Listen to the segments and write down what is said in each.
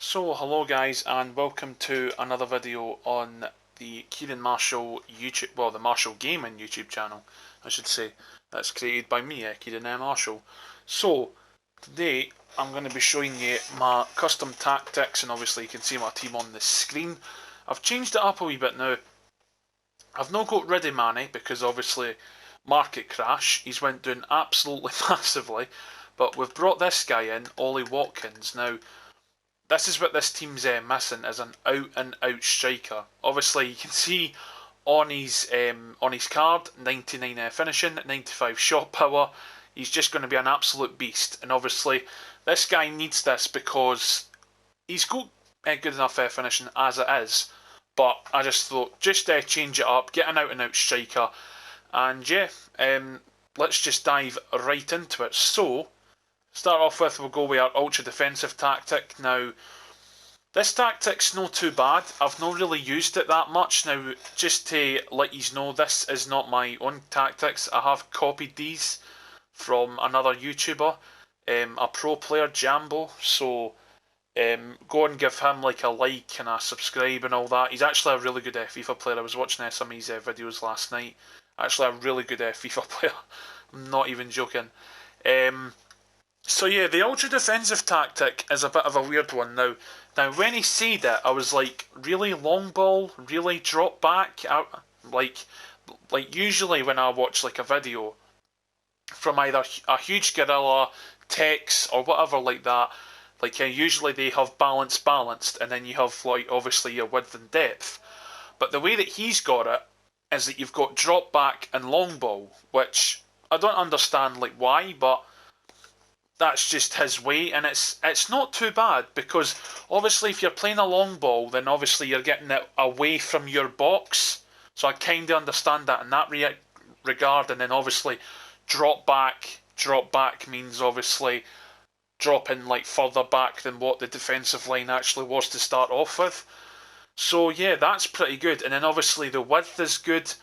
So hello guys and welcome to another video on the Kieran Marshall YouTube, the Marshall Gaming YouTube channel I should say, that's created by me, Kieran M. Marshall. So today I'm going to be showing you my custom tactics, and obviously you can see my team on the screen. I've changed it up a wee bit now. I've not got rid of Manny because obviously market crash, he's went down absolutely massively, but we've brought this guy in, Ollie Watkins. Now this is what this team's missing, is an out-and-out striker. Obviously, you can see on his card, 99 finishing, 95 shot power. He's just going to be an absolute beast. And obviously, this guy needs this because he's got good enough finishing as it is. But I just thought, just change it up, get an out-and-out striker. And yeah, let's just dive right into it. So, start off with, we'll go with our ultra defensive tactic. Now, this tactic's not too bad. I've not really used it that much. Now, just to let you know, this is not my own tactics. I have copied these from another YouTuber, a pro player, Jambo. So, go and give him like a like and a subscribe and all that. He's actually a really good FIFA player. I was watching some of his videos last night. Actually, a really good FIFA player. I'm not even joking. So yeah, the ultra defensive tactic is a bit of a weird one now. Now when he said it, I was like, really long ball, really drop back. Like usually when I watch like a video from either a huge gorilla, Tex or whatever like that, like usually they have balanced, and then you have like obviously your width and depth. But the way that he's got it is that you've got drop back and long ball, which I don't understand like why, but that's just his way, and it's not too bad because obviously if you're playing a long ball, then obviously you're getting it away from your box. So I kind of understand that in that regard. And then obviously drop back means obviously dropping like further back than what the defensive line actually was to start off with. So yeah, that's pretty good. And then obviously the width is good.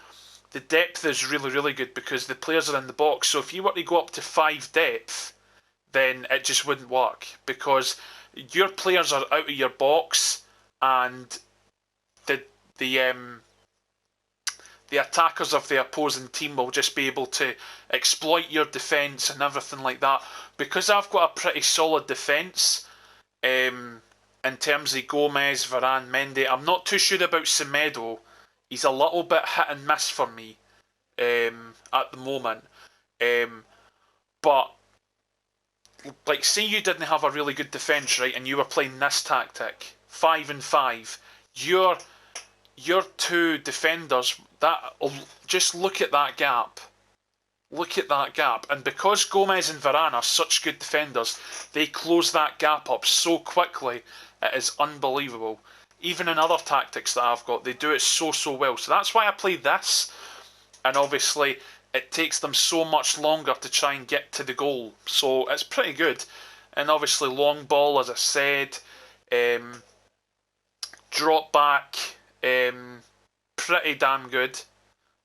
The depth is really good because the players are in the box. So if you were to go up to 5 depth, then it just wouldn't work because your players are out of your box, and the attackers of the opposing team will just be able to exploit your defence and everything like that. Because I've got a pretty solid defence in terms of Gomez, Varane, Mendy. I'm not too sure about Semedo. He's a little bit hit and miss for me at the moment. But like, say you didn't have a really good defence, right, and you were playing this tactic, 5 and 5, your two defenders, that just look at that gap. Look at that gap. And because Gomez and Varane are such good defenders, they close that gap up so quickly, it is unbelievable. Even in other tactics that I've got, they do it so well. So that's why I play this, and obviously it takes them so much longer to try and get to the goal. So it's pretty good. And obviously long ball, as I said, drop back, pretty damn good.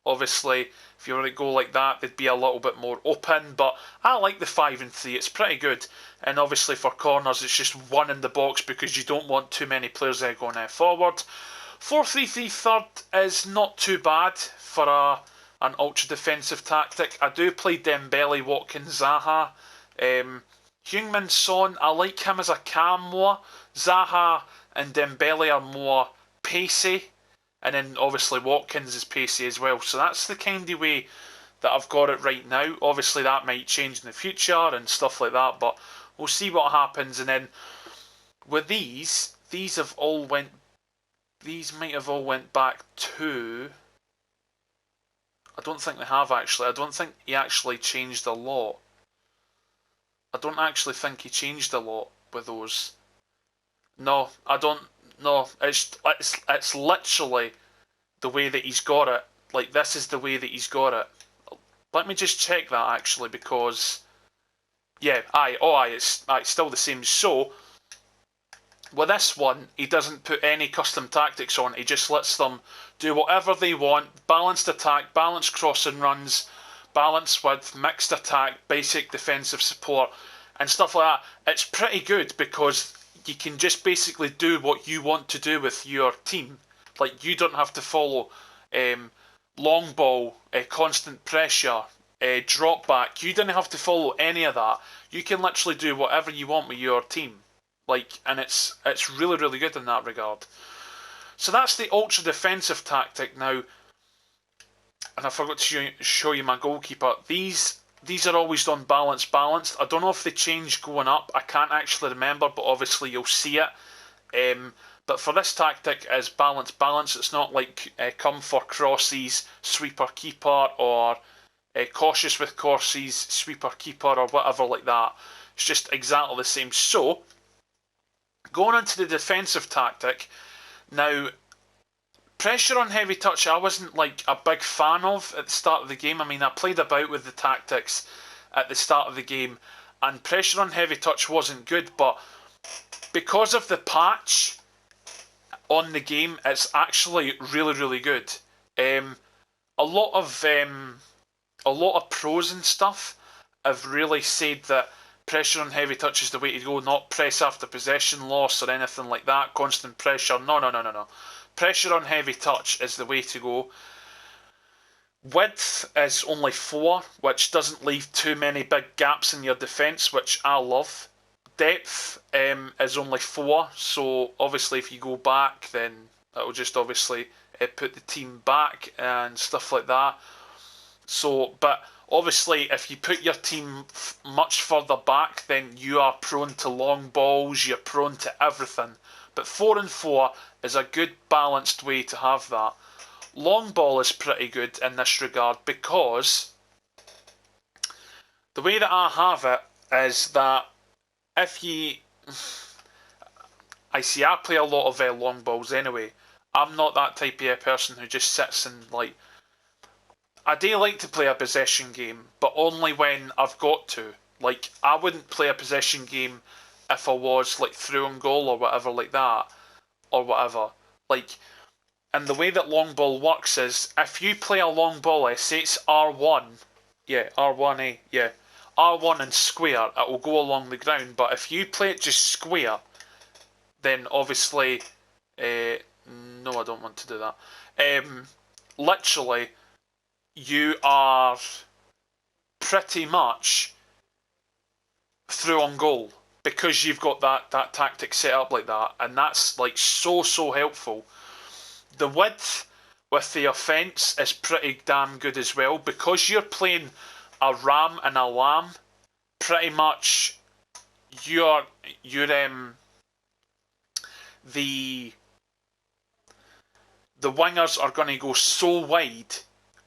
Obviously, if you were to go like that, they'd be a little bit more open, but I like the 5 and 3, it's pretty good. And obviously for corners, it's just one in the box because you don't want too many players there going forward. 4-3-3 third is not too bad for an ultra defensive tactic. I do play Dembele, Watkins, Zaha. Heung-min Son, I like him as a cam more. Zaha and Dembele are more pacey, and then obviously Watkins is pacey as well. So that's the kind of way that I've got it right now. Obviously that might change in the future and stuff like that, but we'll see what happens. And then with these have all went, these might have all went back to, I don't think they have actually. I don't think he actually changed a lot. I don't actually think he changed a lot with those. No, I don't. No, it's literally the way that he's got it. Like, this is the way that he's got it. Let me just check that actually, because yeah, it's still the same. So with this one, he doesn't put any custom tactics on. He just lets them do whatever they want. Balanced attack, balanced crossing runs, balanced width, mixed attack, basic defensive support, and stuff like that. It's pretty good because you can just basically do what you want to do with your team. Like, you don't have to follow long ball, constant pressure, drop back. You don't have to follow any of that. You can literally do whatever you want with your team. Like, and it's really, really good in that regard. So that's the ultra defensive tactic. Now, and I forgot to show you my goalkeeper. These are always done balanced. I don't know if they change going up. I can't actually remember, but obviously you'll see it. But for this tactic, is balance. It's not like come for crosses, sweeper keeper, or cautious with crosses, sweeper keeper, or whatever like that. It's just exactly the same. So, going into the defensive tactic, now, pressure on heavy touch, I wasn't like a big fan of at the start of the game. I mean, I played about with the tactics at the start of the game, and pressure on heavy touch wasn't good, but because of the patch on the game, it's actually really, really good. A lot of pros and stuff have really said that pressure on heavy touch is the way to go, not press after possession loss or anything like that. Constant pressure. No. Pressure on heavy touch is the way to go. Width is only 4, which doesn't leave too many big gaps in your defence, which I love. Depth is only 4, so obviously if you go back, then that will just obviously put the team back and stuff like that. So, but obviously if you put your team much further back, then you are prone to long balls, you're prone to everything. But 4 and 4 is a good balanced way to have that. Long ball is pretty good in this regard, because the way that I have it is that if you... I play a lot of long balls anyway. I'm not that type of person who just sits and like... I do like to play a possession game, but only when I've got to. Like, I wouldn't play a possession game if I was like through on goal or whatever like that, or whatever. Like, and the way that long ball works is, if you play a long ball, say it's R1, R1A, R1 and square, it will go along the ground. But if you play it just square, then obviously, no, I don't want to do that. Literally, you are pretty much through on goal, because you've got that tactic set up like that, and that's like so helpful. The width with the offence is pretty damn good as well, because you're playing a ram and a lamb. Pretty much, the wingers are going to go so wide,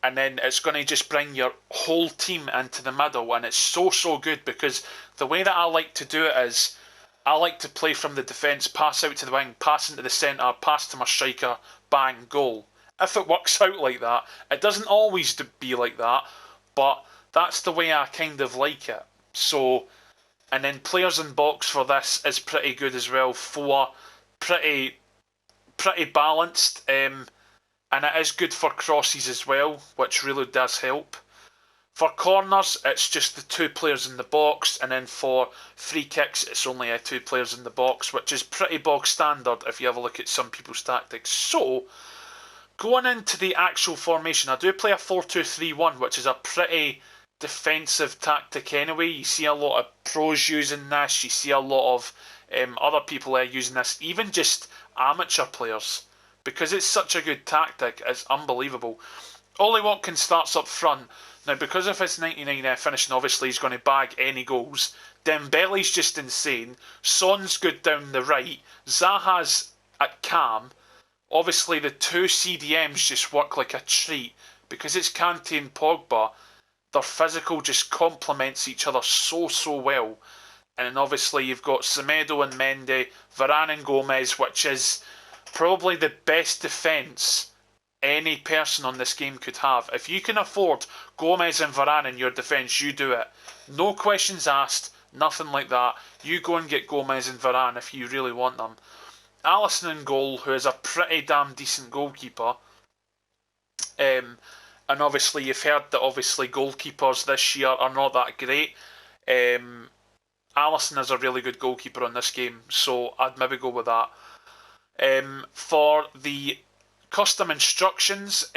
and then it's going to just bring your whole team into the middle, and it's so good, because the way that I like to do it is, I like to play from the defence, pass out to the wing, pass into the centre, pass to my striker, bang, goal. If it works out like that, it doesn't always be like that, but that's the way I kind of like it. So, and then players in box for this is pretty good as well. 4, pretty balanced, and it is good for crosses as well, which really does help. For corners, it's just the 2 players in the box, and then for free kicks, it's only 2 players in the box, which is pretty bog standard if you have a look at some people's tactics. So, going into the actual formation, I do play a 4-2-3-1, which is a pretty defensive tactic anyway. You see a lot of pros using this, you see a lot of other people using this, even just amateur players, because it's such a good tactic. It's unbelievable. Ollie Watkins starts up front. Now, because of his 99 finishing, obviously he's going to bag any goals. Dembele's just insane. Son's good down the right. Zaha's at cam. Obviously, the 2 CDMs just work like a treat, because it's Kante and Pogba. Their physical just complements each other so well. And then obviously you've got Semedo and Mendy, Varane and Gomez, which is probably the best defence any person on this game could have. If you can afford Gomez and Varane in your defence, you do it. No questions asked, nothing like that. You go and get Gomez and Varane if you really want them. Alisson in goal, who is a pretty damn decent goalkeeper. And obviously you've heard that obviously goalkeepers this year are not that great. Alisson is a really good goalkeeper on this game, so I'd maybe go with that. For the custom instructions,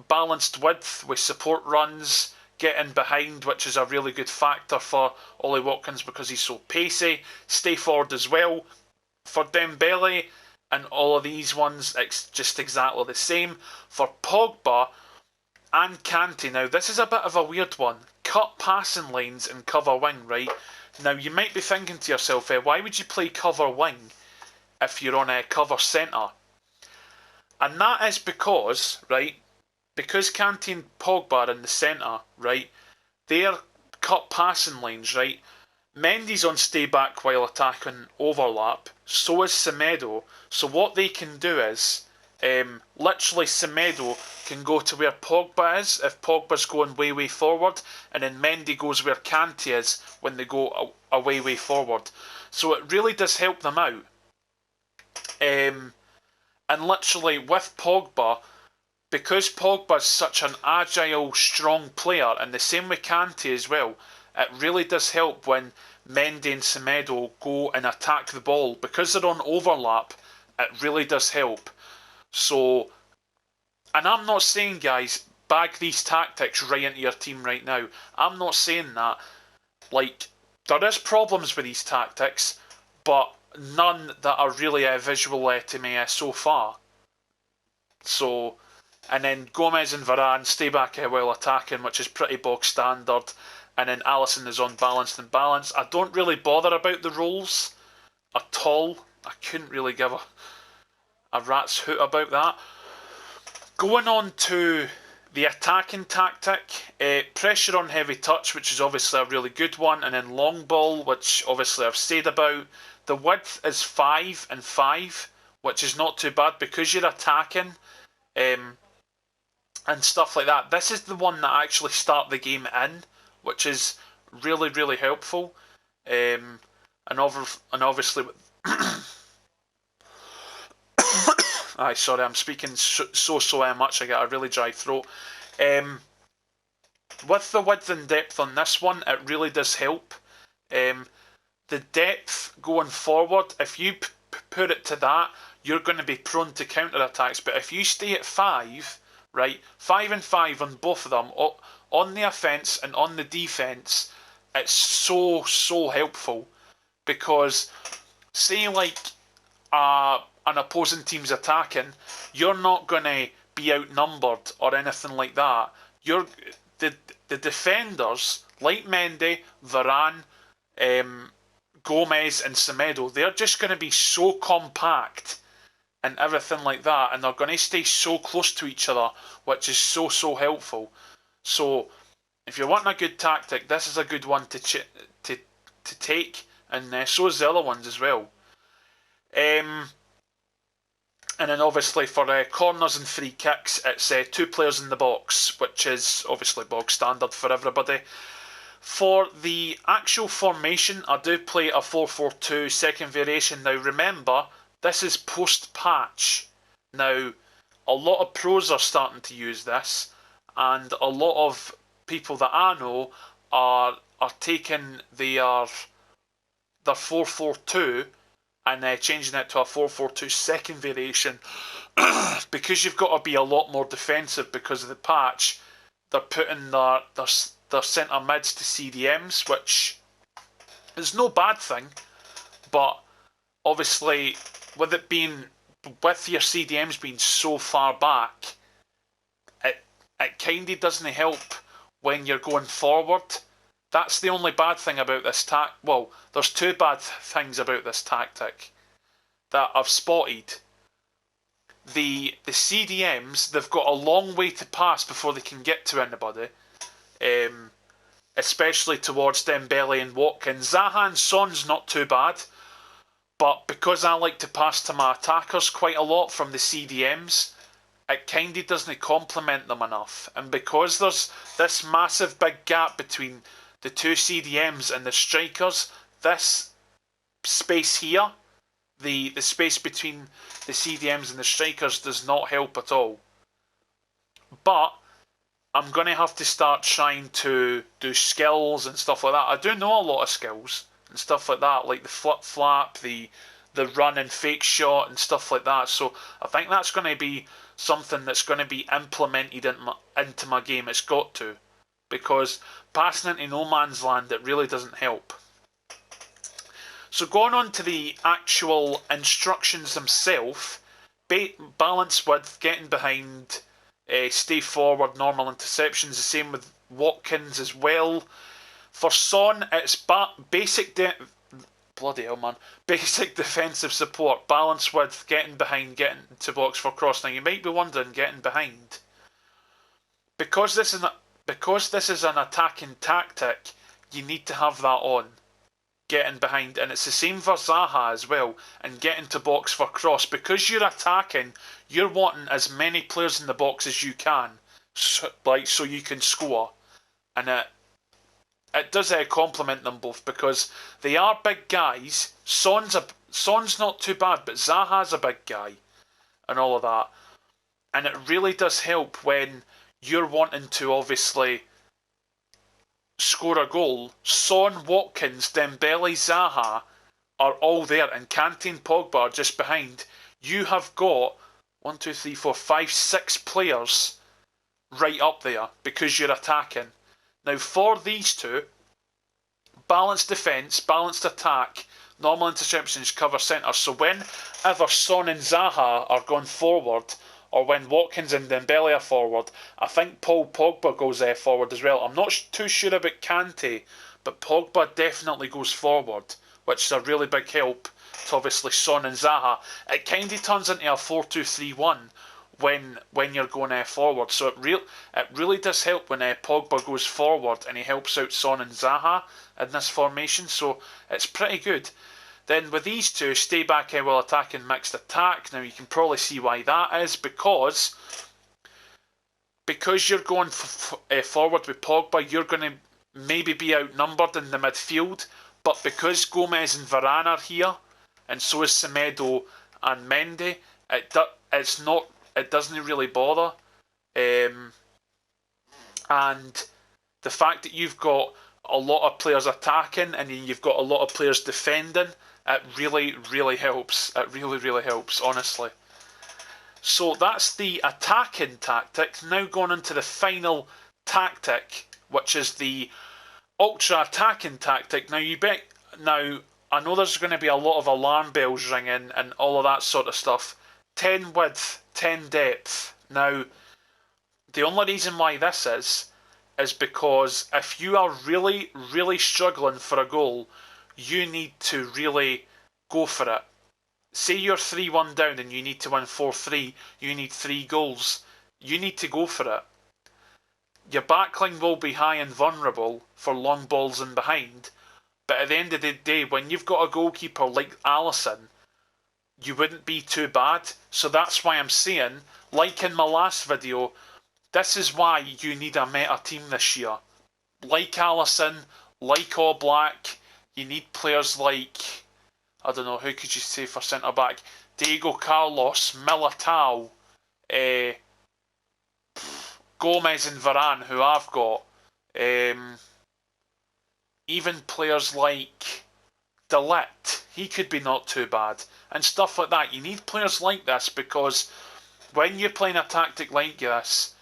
balanced width with support runs, getting behind, which is a really good factor for Ollie Watkins because he's so pacey. Stay forward as well. For Dembele and all of these ones, it's just exactly the same. For Pogba and Kante, now this is a bit of a weird one. Cut passing lanes and cover wing, right? Now you might be thinking to yourself, why would you play cover wing if you're on a cover centre? And that is because, right, because Kante and Pogba are in the centre, right, they're cut passing lanes, right? Mendy's on stay back while attacking overlap, so is Semedo. So what they can do is, literally Semedo can go to where Pogba is if Pogba's going way forward, and then Mendy goes where Kante is when they go way forward. So it really does help them out. And literally with Pogba, because Pogba's such an agile, strong player, and the same with Kante as well, it really does help when Mendy and Semedo go and attack the ball. Because they're on overlap, it really does help. So, and I'm not saying, guys, bag these tactics right into your team right now. I'm not saying that. Like, there is problems with these tactics, but none that are really visual to me so far. So, and then Gomez and Varane stay back while attacking, which is pretty bog standard. And then Alisson is unbalanced and balanced. I don't really bother about the roles at all. I couldn't really give a rat's hoot about that. Going on to the attacking tactic, pressure on heavy touch, which is obviously a really good one, and then long ball, which obviously I've said about. The width is 5 and 5, which is not too bad because you're attacking and stuff like that. This is the one that actually start the game in, which is really helpful. And obviously, sorry, I'm speaking so much. I got a really dry throat. With the width and depth on this one, it really does help. The depth going forward, if you put it to that, you're going to be prone to counter attacks. But if you stay at 5, right, 5 and 5 on both of them, on the offence and on the defence, it's so helpful. Because say like an opposing team's attacking, you're not going to be outnumbered or anything like that. You're the defenders like Mendy, Varane, Gomez and Semedo, they're just going to be so compact and everything like that, and they're going to stay so close to each other, which is so helpful. So if you're wanting a good tactic, this is a good one to take, and so is the other ones as well. And then obviously for corners and free kicks, it's 2 players in the box, which is obviously bog standard for everybody. For the actual formation, I do play a 4-4-2 second variation. Now remember, this is post-patch. Now, a lot of pros are starting to use this, and a lot of people that I know are taking their 4-4-2 and changing it to a 4-4-2 second variation because you've got to be a lot more defensive because of the patch. They're putting their centre mids to CDMs, which is no bad thing, but obviously with your CDMs being so far back, it kind of doesn't help when you're going forward. That's the only bad thing about this well, there's 2 bad things about this tactic that I've spotted. The CDMs, they've got a long way to pass before they can get to anybody. Especially towards Dembele and Watkins. Zaha and Son's not too bad, but because I like to pass to my attackers quite a lot from the CDMs, it kind of doesn't complement them enough. And because there's this massive big gap between the 2 CDMs and the strikers, this space here, the space between the CDMs and the strikers does not help at all. But I'm going to have to start trying to do skills and stuff like that. I do know a lot of skills, and stuff like that, like the flip flap, the run and fake shot and stuff like that. So I think that's going to be something that's going to be implemented into my game. It's got to, because passing into no man's land, it really doesn't help. So going on to the actual instructions themselves, balance width, getting behind, stay forward, normal interceptions. The same with Watkins as well. For Son, it's basic bloody hell, man. Basic defensive support, balance width, getting behind, getting to box for cross. Now you might be wondering, getting behind, because this is an attacking tactic, you need to have that on, getting behind, and it's the same for Zaha as well, and getting to box for cross. Because you're attacking, you're wanting as many players in the box as you can, so you can score, and it does complement them both, because they are big guys. Son's not too bad, but Zaha's a big guy and all of that. And it really does help when you're wanting to obviously score a goal. Son, Watkins, Dembele, Zaha are all there, and Kante and Pogba are just behind. You have got 1, 2, 3, 4, 5, 6 players right up there because you're attacking. Now, for these two, balanced defence, balanced attack, normal interceptions, cover centre. So whenever Son and Zaha are going forward, or when Watkins and Dembele are forward, I think Paul Pogba goes forward as well. I'm not too sure about Kante, but Pogba definitely goes forward, which is a really big help to obviously Son and Zaha. It kind of turns into a 4-2-3-1 when you're going forward. So it really does help when Pogba goes forward and he helps out Son and Zaha in this formation. So it's pretty good. Then with these two, stay back while attacking, mixed attack. Now you can probably see why that is, because you're going forward with Pogba, you're going to maybe be outnumbered in the midfield, but because Gomez and Varane are here, and so is Semedo and Mendy, it doesn't really bother. And the fact that you've got a lot of players attacking and you've got a lot of players defending, it really, really helps. It really, really helps, honestly. So that's the attacking tactic. Now going into the final tactic, which is the ultra attacking tactic. Now I know there's going to be a lot of alarm bells ringing and all of that sort of stuff. 10 width, 10 depth. Now, the only reason why this is because if you are really, really struggling for a goal, you need to really go for it. Say you're 3-1 down and you need to win 4-3, you need 3 goals. You need to go for it. Your backline will be high and vulnerable for long balls in behind, but at the end of the day, when you've got a goalkeeper like Alisson, you wouldn't be too bad. So that's why I'm saying, like in my last video, this is why you need a meta team this year. Like Alisson, like Oblak, you need players like, I don't know, who could you say for centre back? Diego Carlos, Militao, Gomez and Varane, who I've got. Even players like De Ligt, he could be not too bad, and stuff like that. You need players like this, because when you're playing a tactic like this,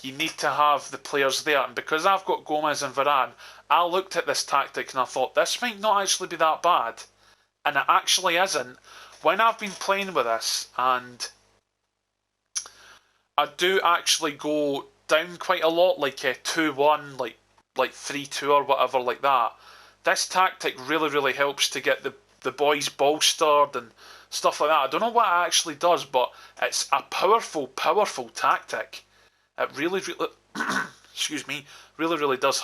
you need to have the players there. And because I've got Gomez and Varane, I looked at this tactic and I thought, this might not actually be that bad. And it actually isn't. When I've been playing with this, and I do actually go down quite a lot, like 2-1, like 3-2 or whatever like that. This tactic really, really helps to get the boys bolstered and stuff like that. I don't know what it actually does, but it's a powerful, powerful tactic. It really, really, excuse me, really, really does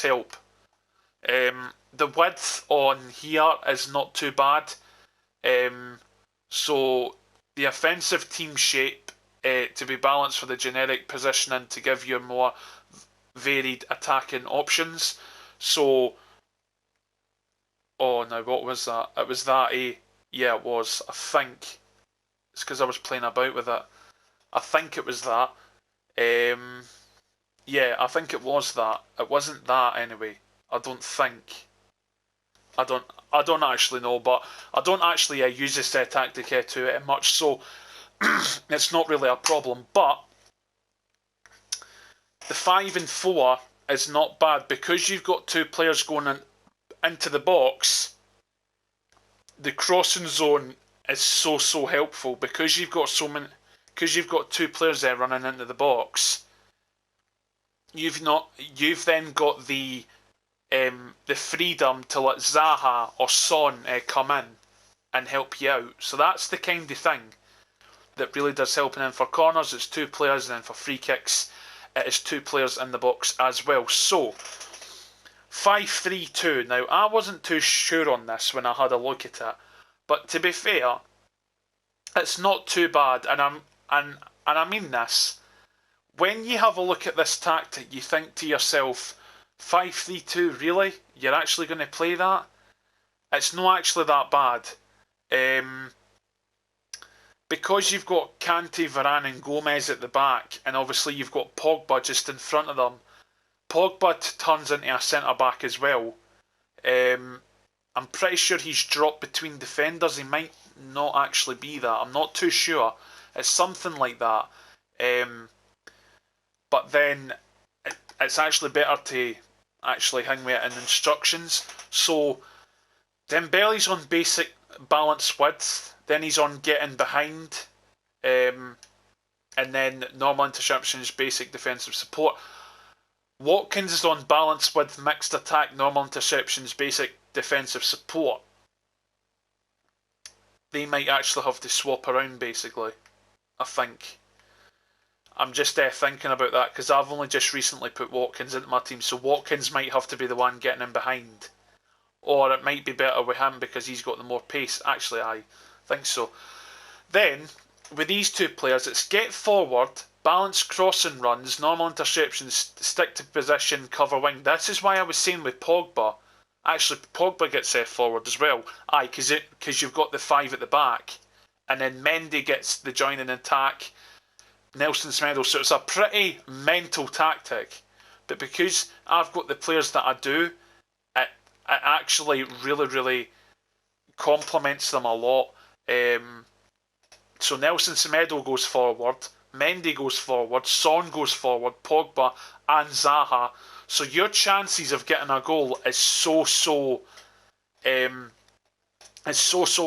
help. The width on here is not too bad. So the offensive team shape to be balanced for the generic positioning to give you more varied attacking options. So, oh no, what was that? It was that, yeah, it was. I think it's because I was playing about with it. I think it was that. Yeah, I think it was that. It wasn't that anyway. I don't think. I don't actually know, but I don't actually use this tactic too much, so it's not really a problem. But the 5 and 4 is not bad because you've got two players going into the box. The crossing zone is so helpful because you've got two players there running into the box. You've then got the freedom to let Zaha or Son come in and help you out. So that's the kind of thing that really does help. And then for corners, it's two players, and then for free kicks, it is two players in the box as well. So 5-3-2. Now, I wasn't too sure on this when I had a look at it, but to be fair, it's not too bad. And I mean this. When you have a look at this tactic, you think to yourself, 5-3-2, really? You're actually going to play that? It's not actually that bad. Because you've got Kante, Varane and Gomez at the back, and obviously you've got Pogba just in front of them. Pogba turns into a centre-back as well. I'm pretty sure he's dropped between defenders. He might not actually be that. I'm not too sure. It's something like that. But then it's actually better to actually hang with it in instructions. So Dembele's on basic balance width, then he's on getting behind, and then normal interceptions, basic defensive support. Watkins is on balance width, mixed attack, normal interceptions, basic defensive support. They might actually have to swap around basically, I think. I'm just thinking about that because I've only just recently put Watkins into my team, so Watkins might have to be the one getting in behind. Or it might be better with him because he's got the more pace. Actually, I think so. Then, with these two players, it's get forward, balance crossing runs, normal interceptions, stick to position, cover wing. This is why I was saying with Pogba. Actually, Pogba gets forward as well. Aye, because you've got the 5 at the back. And then Mendy gets the joining attack. Nelson Semedo. So it's a pretty mental tactic. But because I've got the players that I do, it actually really complements them a lot. So Nelson Semedo goes forward, Mendy goes forward, Son goes forward, Pogba and Zaha. So your chances of getting a goal is so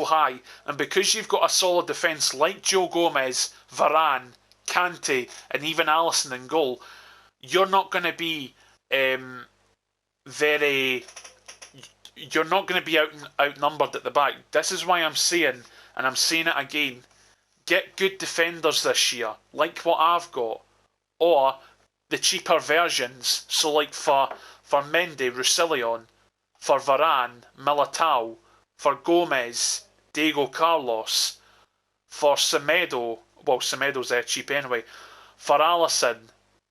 high. And because you've got a solid defence like Joe Gomez, Varane, Kante and even Alisson in goal, you're not going to be you're not going to be outnumbered at the back. This is why I'm saying, and I'm saying it again, get good defenders this year, like what I've got, or the cheaper versions. So like for Mendy, Roussillon, for Varane, Militao, for Gomez, Diego Carlos, for Semedo, well Semedo's cheap anyway, for Alisson,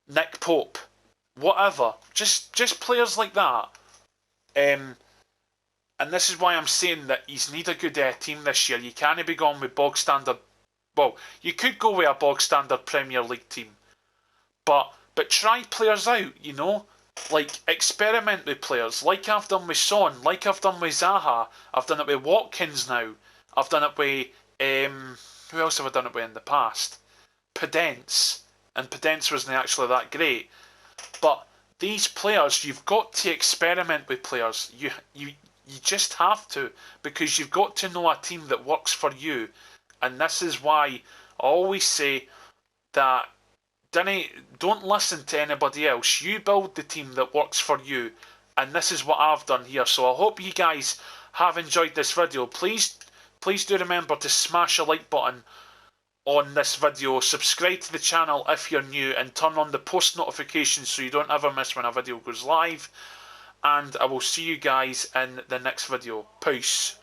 Nick Pope, whatever, just players like that. And this is why I'm saying that he's need a good team this year. You can't be going with bog standard. Well, you could go with a bog standard Premier League team, but try players out. You know, like experiment with players, like I've done with Son, like I've done with Zaha. I've done it with Watkins now. I've done it with who else have I done it with in the past? Podence, and Podence wasn't actually that great, but these players, you've got to experiment with players. You just have to, because you've got to know a team that works for you. And this is why I always say that don't listen to anybody else. You build the team that works for you. And this is what I've done here. So I hope you guys have enjoyed this video. Please do remember to smash a like button on this video. Subscribe to the channel if you're new, and turn on the post notifications so you don't ever miss when a video goes live. And I will see you guys in the next video. Peace.